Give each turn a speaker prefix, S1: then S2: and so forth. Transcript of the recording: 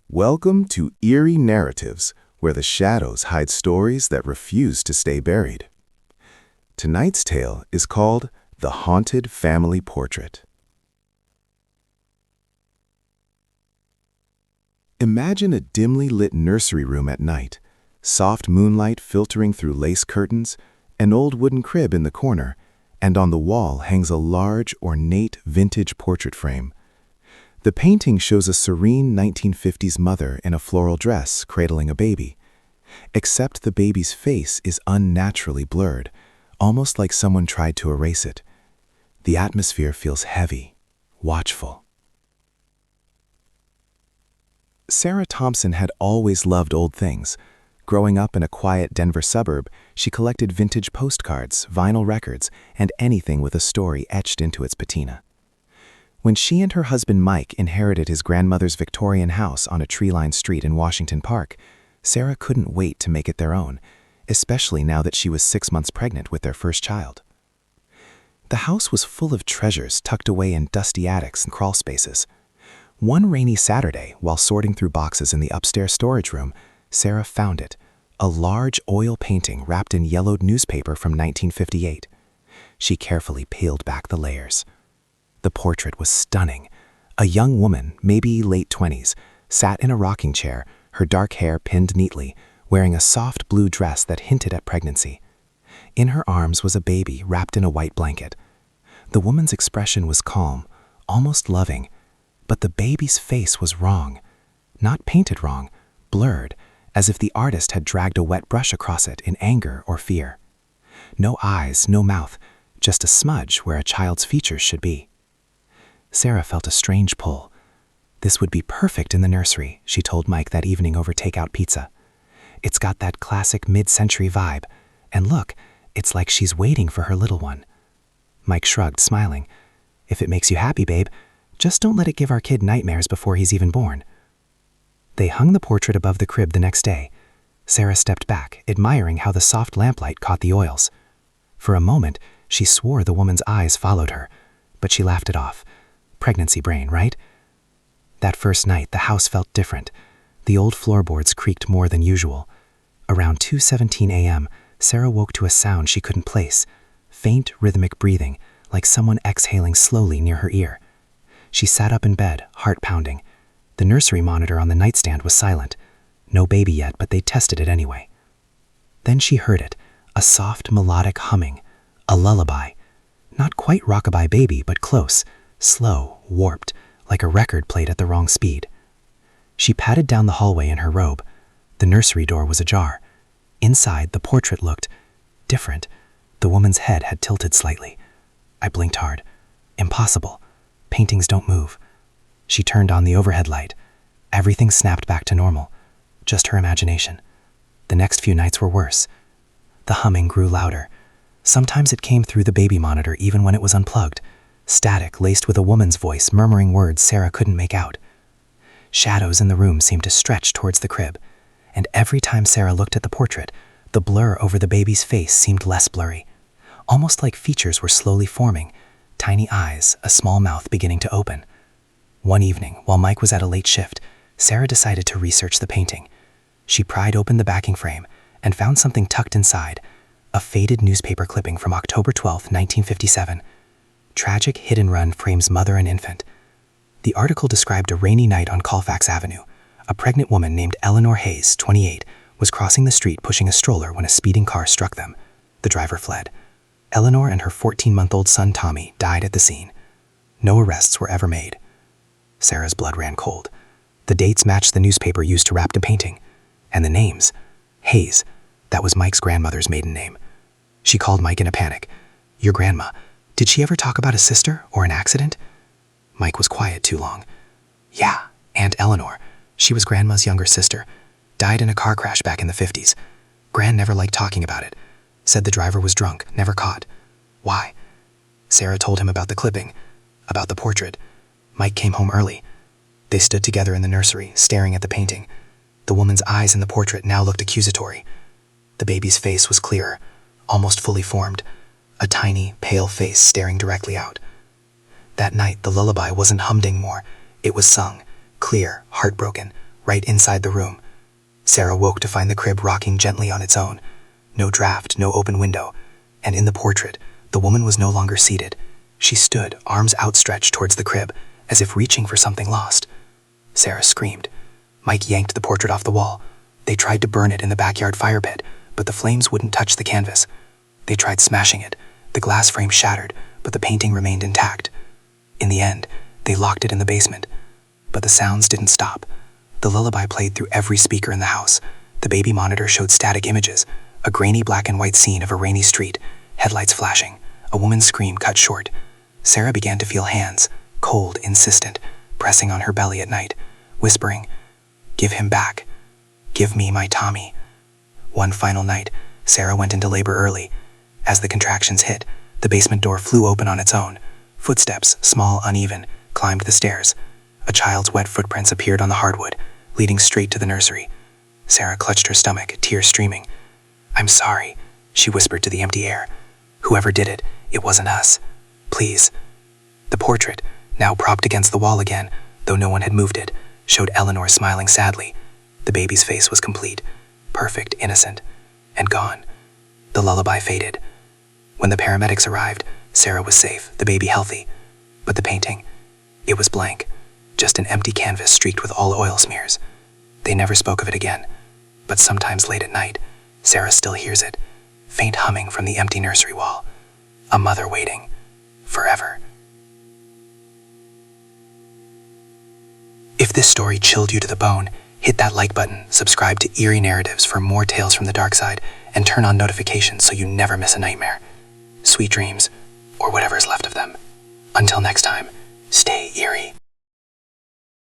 S1: Welcome to Eerie Narratives, where the shadows hide stories that refuse to stay buried. Tonight's tale is called The Haunted Family Portrait. Imagine a dimly lit nursery room at night, soft moonlight filtering through lace curtains, an old wooden crib in the corner, and on the wall hangs a large, ornate vintage portrait frame. The painting shows a serene 1950s mother in a floral dress cradling a baby. Except the baby's face is unnaturally blurred, almost like someone tried to erase it. The atmosphere feels heavy, watchful. Sarah Thompson had always loved old things. Growing up in a quiet Denver suburb, she collected vintage postcards, vinyl records, and anything with a story etched into its patina. When she and her husband Mike inherited his grandmother's Victorian house on a tree-lined street in Washington Park, Sarah couldn't wait to make it their own, especially now that she was 6 months pregnant with their first child. The house was full of treasures tucked away in dusty attics and crawl spaces. One rainy Saturday, while sorting through boxes in the upstairs storage room, Sarah found it, a large oil painting wrapped in yellowed newspaper from 1958. She carefully peeled back the layers. The portrait was stunning. A young woman, maybe late 20s, sat in a rocking chair, her dark hair pinned neatly, wearing a soft blue dress that hinted at pregnancy. In her arms was a baby wrapped in a white blanket. The woman's expression was calm, almost loving, but the baby's face was wrong. Not painted wrong, blurred, as if the artist had dragged a wet brush across it in anger or fear. No eyes, no mouth, just a smudge where a child's features should be. Sarah felt a strange pull. This would be perfect in the nursery, she told Mike that evening over takeout pizza. It's got that classic mid-century vibe, and look, it's like she's waiting for her little one. Mike shrugged, smiling. If it makes you happy, babe, just don't let it give our kid nightmares before he's even born. They hung the portrait above the crib the next day. Sarah stepped back, admiring how the soft lamplight caught the oils. For a moment, she swore the woman's eyes followed her, but she laughed it off. Pregnancy brain, right? That first night, the house felt different. The old floorboards creaked more than usual. Around 2:17 a.m., Sarah woke to a sound she couldn't place. Faint, rhythmic breathing, like someone exhaling slowly near her ear. She sat up in bed, heart pounding. The nursery monitor on the nightstand was silent. No baby yet, but they tested it anyway. Then she heard it, a soft, melodic humming, a lullaby. Not quite rockabye baby, but close, slow, warped, like a record played at the wrong speed. She padded down the hallway in her robe. The nursery door was ajar. Inside, the portrait looked different. The woman's head had tilted slightly. I blinked hard. Impossible. Paintings don't move. She turned on the overhead light. Everything snapped back to normal. Just her imagination. The next few nights were worse. The humming grew louder. Sometimes it came through the baby monitor even when it was unplugged. Static laced with a woman's voice murmuring words Sarah couldn't make out. Shadows in the room seemed to stretch towards the crib, and every time Sarah looked at the portrait, the blur over the baby's face seemed less blurry. Almost like features were slowly forming, tiny eyes, a small mouth beginning to open. One evening, while Mike was at a late shift, Sarah decided to research the painting. She pried open the backing frame and found something tucked inside, a faded newspaper clipping from October 12, 1957. Tragic hit-and-run frames mother and infant. The article described a rainy night on Colfax Avenue. A pregnant woman named Eleanor Hayes, 28, was crossing the street pushing a stroller when a speeding car struck them. The driver fled. Eleanor and her 14-month-old son Tommy died at the scene. No arrests were ever made. Sarah's blood ran cold. The dates matched the newspaper used to wrap the painting. And the names. Hayes. That was Mike's grandmother's maiden name. She called Mike in a panic. Your grandma. Did she ever talk about a sister or an accident? Mike was quiet too long. Yeah, Aunt Eleanor. She was Grandma's younger sister. Died in a car crash back in the 50s. Gran never liked talking about it. Said the driver was drunk, never caught. Why? Sarah told him about the clipping, about the portrait. Mike came home early. They stood together in the nursery, staring at the painting. The woman's eyes in the portrait now looked accusatory. The baby's face was clearer, almost fully formed. A tiny, pale face staring directly out. That night, the lullaby wasn't hummed anymore. It was sung, clear, heartbroken,
S2: right inside the room. Sarah woke to find the crib rocking gently on its own. No draft, no open window. And in the portrait, the woman was no longer seated. She stood, arms outstretched towards the crib, as if reaching for something lost. Sarah screamed. Mike yanked the portrait off the wall. They tried to burn it in the backyard fire pit, but the flames wouldn't touch the canvas. They tried smashing it. The glass frame shattered, but the painting remained intact. In the end, they locked it in the basement. But the sounds didn't stop. The lullaby played through every speaker in the house. The baby monitor showed static images, a grainy black and white scene of a rainy street, headlights flashing, a woman's scream cut short. Sarah began to feel hands, cold, insistent, pressing on her belly at night, whispering, "Give him back. Give me my Tommy." One final night, Sarah went into labor early. As the contractions hit, the basement door flew open on its own. Footsteps, small, uneven, climbed the stairs. A child's wet footprints appeared on the hardwood, leading straight to the nursery. Sarah clutched her stomach, tears streaming. "I'm sorry," she whispered to the empty air. "Whoever did it, it wasn't us. Please." The portrait, now propped against the wall again, though no one had moved it, showed Eleanor smiling sadly. The baby's face was complete, perfect, innocent, and gone. The lullaby faded. When the paramedics arrived, Sarah was safe, the baby healthy. But the painting, it was blank, just an empty canvas streaked with all oil smears. They never spoke of it again, but sometimes late at night, Sarah still hears it, faint humming from the empty nursery wall. A mother waiting, forever. If this story chilled you to the bone, hit that like button, subscribe to Eerie Narratives for more tales from the dark side, and turn on notifications so you never miss a nightmare. Sweet dreams, or whatever's left of them. Until next time, stay eerie.